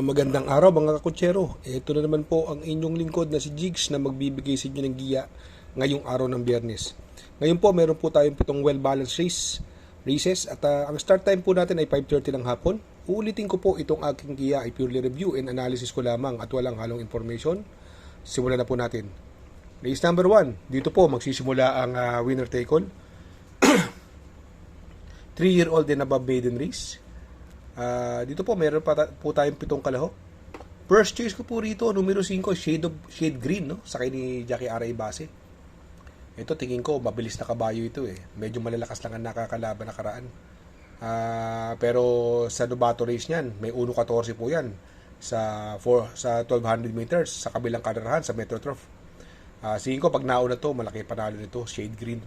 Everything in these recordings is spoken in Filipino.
Magandang araw mga kakutsero. Ito na naman po ang inyong lingkod na si Jigs na magbibigay sa inyo ng giya ngayong araw ng Biyernes. Ngayon po meron po tayong pitong well-balanced races at ang start time po natin ay 5:30 ng hapon. Uulitin ko po itong aking giya ay purely review and analysis ko lamang at walang halong information. Simulan na po natin. Race number 1. Dito po magsisimula ang winner take all. 3-year-old and above maiden race. Dito po meron po tayong pitong kalahok. First choice ko po rito, numero 5, shade green, no? Sakay ni Jackie R.A. Base. Ito tingin ko mabilis na kabayo ito eh. Medyo malalakas lang ang nakakalaban nakaraan. Pero sa Novato race niyan, may 1.14 po yan sa 1200 meters sa kabilang kadarahan sa Metro Turf. Tingin ko pag nauna to, malaki panalo nito, shade green.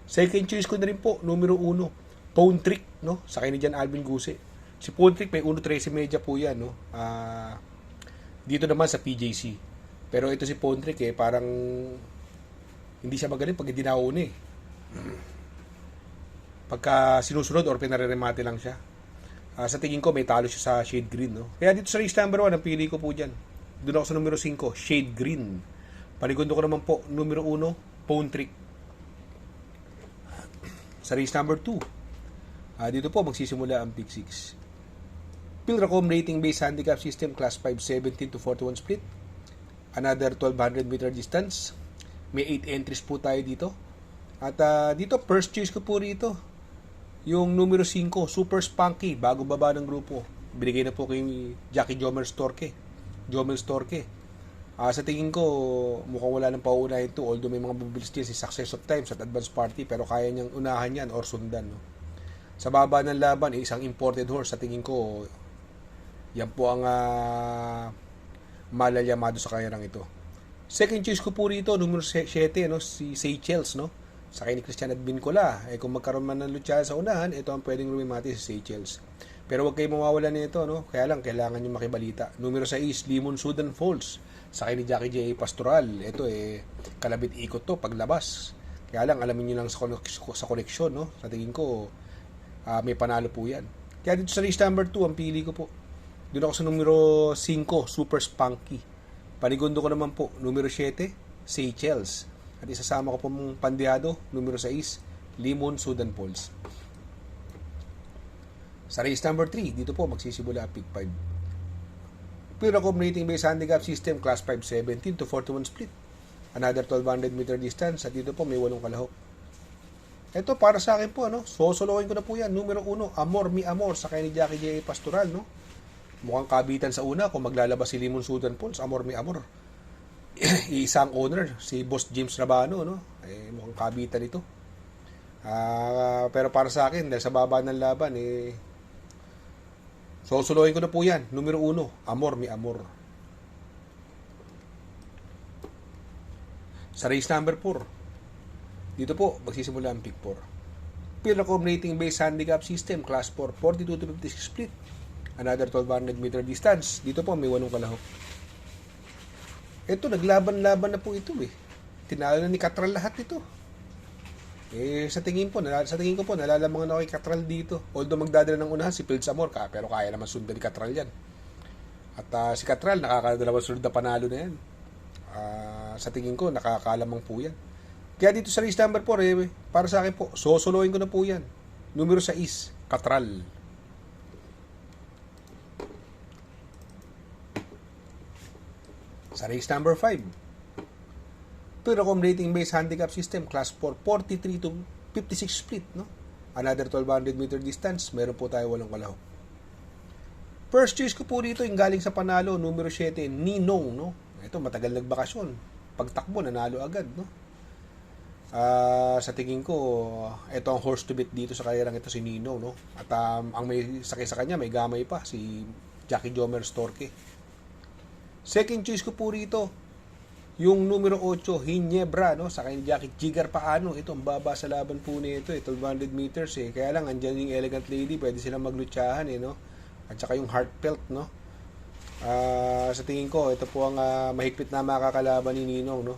Second choice ko na rin po, numero 1, Phone Trick, no? Sakay ni Jan Alvin Guse. Si Phone Trick may 1.13 media po yan, no? Dito naman sa PJC. Pero ito si Phone Trick parang hindi siya magaling pag hindi nauna eh. Pagka sinusunod or pinareremate lang siya. Sa tingin ko may talo siya sa shade green, no? Kaya dito sa race number 1, ang pili ko po dyan. Doon ako sa numero 5, shade green. Panigundo ko naman po, numero 1, Phone Trick. Sa race number 2, dito po magsisimula ang pick 6. Pilracom rating based handicap system class 5 17 to 41 split. Another 1200 meter distance. May 8 entries po tayo dito. At dito first choice ko po rito yung numero 5 Super Spunky bago baba ng grupo. Binigay na po kay Jackie Jomel Storke. Sa tingin ko mukhang wala nang pauunahin ito, although may mga bubilis din si Success of Times at Advance Party, pero kaya niyang unahan yan or sundan, no? Sa baba ng laban, isang imported horse. Sa tingin ko yan po ang malalyamado sa kanyang ito. Second choice ko po rito, numero 7, no, si Seychelles, no? Sakay ni Christian at Bincola. Kung magkaroon man ng lutsya sa unahan, ito ang pwedeng lumimati si Seychelles. Pero huwag kayong mawawala nito, no? Kaya lang, kailangan nyo makibalita. Numero 6, Limon Sudan Falls. Sakay ni Jackie J. Pastoral. Ito kalabit ikot to paglabas. Kaya lang, alamin nyo lang sa koneksyon, no? Sa tingin ko, may panalo po yan. Kaya dito sa race number 2, ang pili ko po. Doon ako sa numero 5, Super Spunky. Panigundo ko naman po, numero 7, Seychelles. At isasama ko po mong pandiado, numero 6, Limon Sudan Falls. Sa race number 3, dito po magsisimula ang pick 5. Pilracom rating based handicap system, class 5 17 to 41 split. Another 1200 meter distance. At dito po may 8 kalahok. Ito para sa akin po, sosolokin ko na po yan. Numero 1, Amor Mi Amor, sakay ni Jackie J. Pastoral, no? Mukhang kabitan sa una kung maglalabas si Limon Sudan Falls, Amor Mi Amor. Isang owner, si Boss James Rabano, no? Mukhang kabitan ito. Pero para sa akin, dahil sa baba ng laban, sosolokin ko na po yan. Numero 1, Amor Mi Amor. Sa race number 4, dito po, magsisimula ang pick 4. Pilracom rating based handicap system, class 4, 42 to 56 split. Another 1200 meter distance. Dito po may 8 kalahok. Ito, naglaban-laban na po ito Tinalo na ni Catral lahat ito. Sa tingin ko po, nalalamangan ako kay Catral dito. Although magdadala ng unahan si Pilz Amor, pero kaya naman sundan ni Catral yan. At si Catral, nakakadalawang sunod na panalo na yan. Sa tingin ko, nakakalamang po yan. Kaya dito sa race number 4, para sa akin po, sosoloin ko na po yan. Numero 6, Catral. Sa race number 5, Pilracom rating based handicap system, class 4, 43 to 56 split, no? Another 1200 meter distance, meron po tayo 8 kalahok. First choice ko po dito yung galing sa panalo, numero 7, Ninong, no? Ito, matagal nagbakasyon. Pagtakbo, nanalo agad, no? Sa tingin ko, ito ang horse to beat dito sa karerang ito, si Ninong, no? At ang may sakay sa kanya, may gamay pa, si Jackie Jomer Storke. Second choice ko po rito, yung numero 8, Hinebra, no? Sakay ni Jackie Jigar Paano. Ito, ang baba sa laban po nito, 1200 meters, Kaya lang, andyan yung Elegant Lady, pwede silang maglutsahan, no? At saka yung Heartfelt, no? Sa tingin ko, ito po ang mahigpit na makakalaban ni Ninong, no?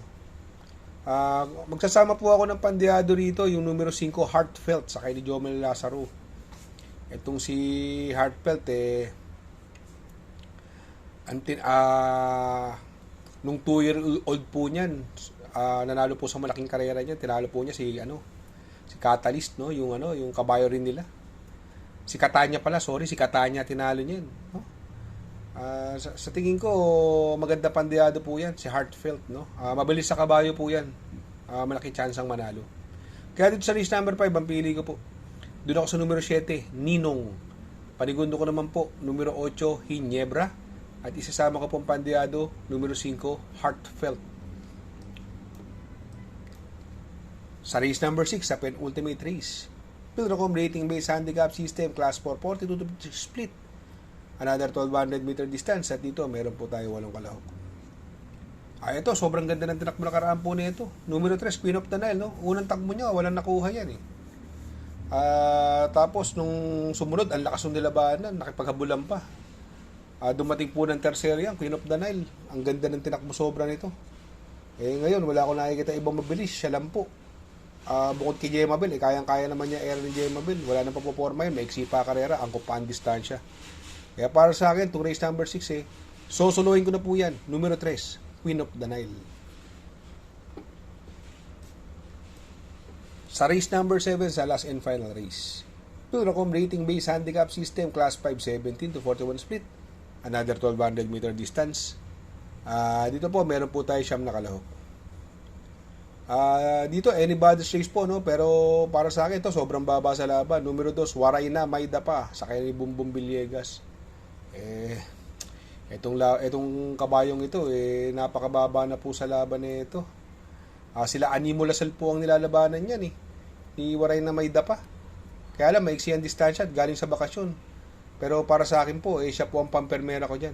Magsasama po ako ng pandiado rito, yung numero 5, Heartfelt, sakay ni Jomel Lazaro. Itong si Heartfelt, Nung 2-year-old po niyan, nanalo po sa malaking karera niya. Tinalo po niya si Catalyst, no? Yung kabayo rin nila. Si Catania pala, sorry, si Catania tinalo niyan, no? Sa tingin ko, maganda pandiyado po yan, si Heartfelt, no? Mabilis sa kabayo po yan. Malaki chance ang manalo. Kaya dito sa race number 5, ang pili ko po. Doon ako sa numero 7, Ninong. Panigundo ko naman po, numero 8, Hinebra. At isasama ko pong pandiyado, numero 5, Heartfelt. Sa race number 6, sa penultimate race, Pilrocom rating based handicap system, class 4, 42 to split. Another 1200 meter distance. At dito, meron po tayo 8 kalahok. Ito, sobrang ganda ng tinakbo na karaan po nito. Numero 3, Queen of the Nile, no? Unang takbo niya, walang nakuha yan, eh. Tapos, nung sumunod, ang lakas ng nilabanan, nakipaghabulan pa. Dumating po ng tercero yan, Queen of the Nile. Ang ganda ng tinakbo sobra nito. Ngayon, wala akong nakikita ibang mabilis. Siya lang po. Bukod kay Jemabel, kayang-kaya naman niya era ni Jemabel. Wala nang papoporma yun, maiksi pa karera, angkop pa ang distansya. Kaya para sa akin, itong race number 6, susuluhin ko na po yan. Numero 3, Queen of the Nile. Sa race number 7, sa last and final race, Pilrocom rating based handicap system, class 5, 17 to 41 split. Another 1200 meter distance. Dito po, meron po tayo siyam na kalahok. Dito, anybody's race po, no? Pero para sa akin, ito sobrang baba sa laban. Numero 2, Warayna Mayda pa, sa kay Bumbum Villegas. Itong kabayong ito, napakababa na po sa laban nito. Sila Animo Lasal po ang nilalabanan niyan, ni Warayna Mayda pa. Kaya lang, maiksi ang distansya at galing sa bakasyon. Pero para sa akin po, siya po ang pampermera ko dyan.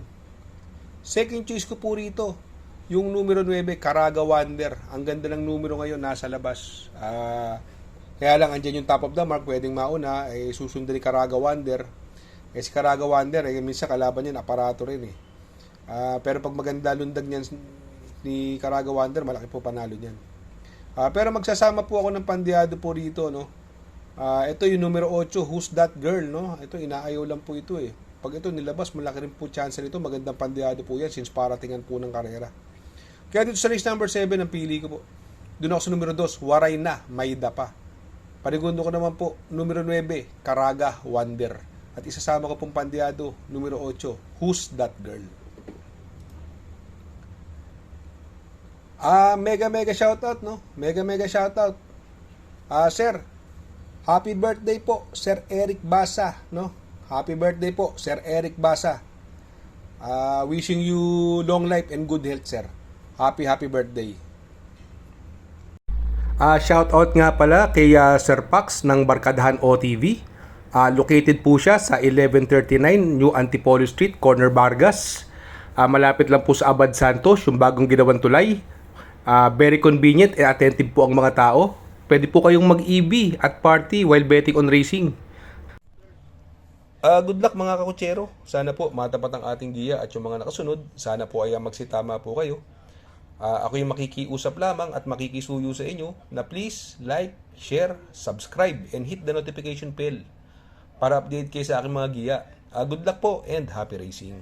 Second choice ko po rito, yung numero 9, Caraga Wonder. Ang ganda ng numero ngayon, nasa labas. Kaya lang, andyan yung top of the mark, pwedeng mauna, susundan ni Caraga Wonder. Si Caraga Wonder, minsan kalaban niyan, aparato rin. Pero pag maganda lundag niyan ni Caraga Wonder, malaki po panalo niyan. Pero magsasama po ako ng pandiyado po rito, no? Ito yung numero 8, Who's That Girl, no? Ito, inaayaw lang po ito, Pag ito nilabas, malaki rin po chance nito. Magandang pandiyado po yan since paratingan po ng karera. Kaya dito sa race number 7, ang pili ko po. Doon ako sa numero 2, Warayna Mayda pa. Panigundo ko naman po, numero 9, Caraga Wonder. At isasama ko pong pandiyado, numero 8, Who's That Girl. Mega shoutout, no? Mega shoutout. Sir, happy birthday po, Sir Eric Basa, no? Happy birthday po, Sir Eric Basa. Wishing you long life and good health, sir. Happy birthday. Shoutout nga pala kay Sir Pax ng Barkadahan OTV. Located po siya sa 1139 New Antipolo Street, Corner Vargas. Malapit lang po sa Abad Santos, yung bagong ginawang tulay. Very convenient and attentive po ang mga tao. Pwede po kayong mag-EB at party while betting on racing. Good luck mga kakutsero. Sana po matapat ang ating giya at yung mga nakasunod. Sana po ay magsitama po kayo. Ako yung makikiusap lamang at makikisuyo sa inyo na please like, share, subscribe, and hit the notification bell para update kayo sa aking mga giya. Good luck po and happy racing.